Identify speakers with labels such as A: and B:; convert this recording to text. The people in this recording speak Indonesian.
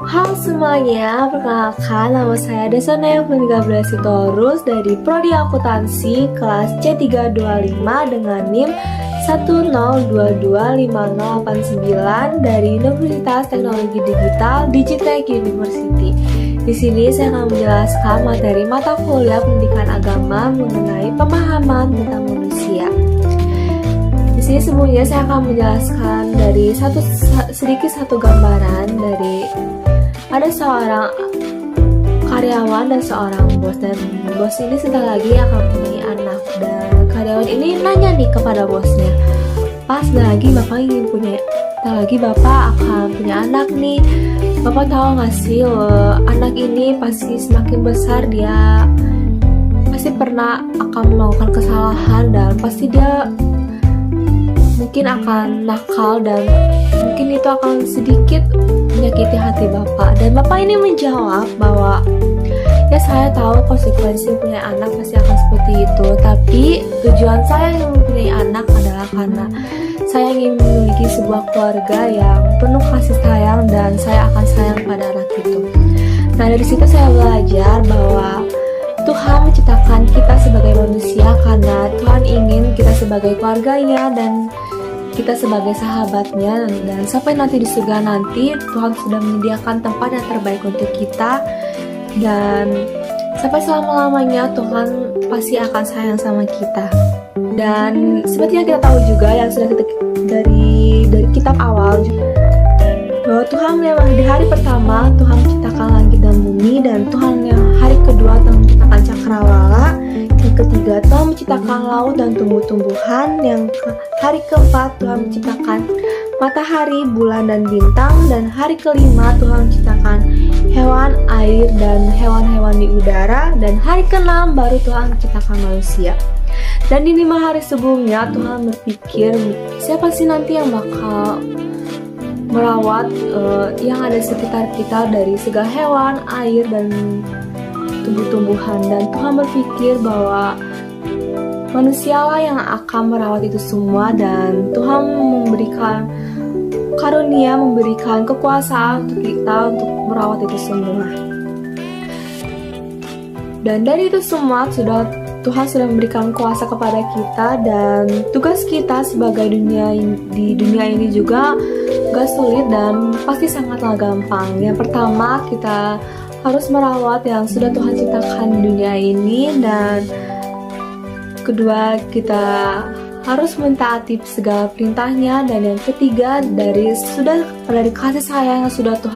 A: Halo semuanya, perkenalkan nama saya Desana Yovendika Sitorus dari Prodi Akuntansi kelas C325 dengan NIM 102250089 dari Universitas Teknologi Digital Digitek University. Di sini saya akan menjelaskan materi mata kuliah pendidikan agama mengenai pemahaman tentang manusia. Di sini sebelumnya saya akan menjelaskan dari sedikit satu gambaran dari ada seorang karyawan dan seorang bos, dan bos ini sebentar lagi akan punya anak, dan karyawan ini nanya nih kepada bosnya, pas lagi bapak ingin punya, lagi bapak akan punya anak nih, bapak tahu nggak sih anak ini pasti semakin besar dia pasti pernah akan melakukan kesalahan dan pasti dia mungkin akan nakal dan mungkin itu akan sedikit menyakiti hati bapak. Dan bapak ini menjawab bahwa ya saya tahu konsekuensi punya anak pasti akan seperti itu, tapi tujuan saya yang mempunyai anak adalah karena saya ingin memiliki sebuah keluarga yang penuh kasih sayang dan saya akan sayang pada anak itu. Nah, dari situ saya belajar bahwa Tuhan menciptakan kita sebagai manusia karena Tuhan ingin kita sebagai keluarganya dan kita sebagai sahabatnya, dan sampai nanti di surga nanti Tuhan sudah menyediakan tempat yang terbaik untuk kita, dan sampai selama-lamanya Tuhan pasti akan sayang sama kita. Dan seperti yang kita tahu juga yang sudah kita dari kitab awal bahwa Tuhan di hari pertama Tuhan menciptakan langit dan bumi, dan Tuhan yang hari kedua Tuhan menciptakan cakrawala, yang ketiga Tuhan menciptakan laut dan tumbuh-tumbuhan, yang hari keempat Tuhan menciptakan matahari, bulan dan bintang, dan hari kelima Tuhan menciptakan hewan, air dan hewan-hewan di udara, dan hari keenam baru Tuhan menciptakan manusia. Dan di 5 hari sebelumnya Tuhan berpikir siapa sih nanti yang bakal merawat yang ada sekitar kita dari segala hewan, air dan tumbuh-tumbuhan, dan Tuhan berpikir bahwa manusialah yang akan merawat itu semua, dan Tuhan memberikan karunia, memberikan kekuasaan untuk kita untuk merawat itu semua. Dan dari itu semua Tuhan sudah memberikan kuasa kepada kita, dan tugas kita sebagai di dunia ini juga gak sulit dan pasti sangatlah gampang. Yang pertama, kita harus merawat yang sudah Tuhan ciptakan di dunia ini, dan kedua, kita harus mentaati segala perintahnya, dan yang ketiga, dari kasih sayang yang sudah Tuhan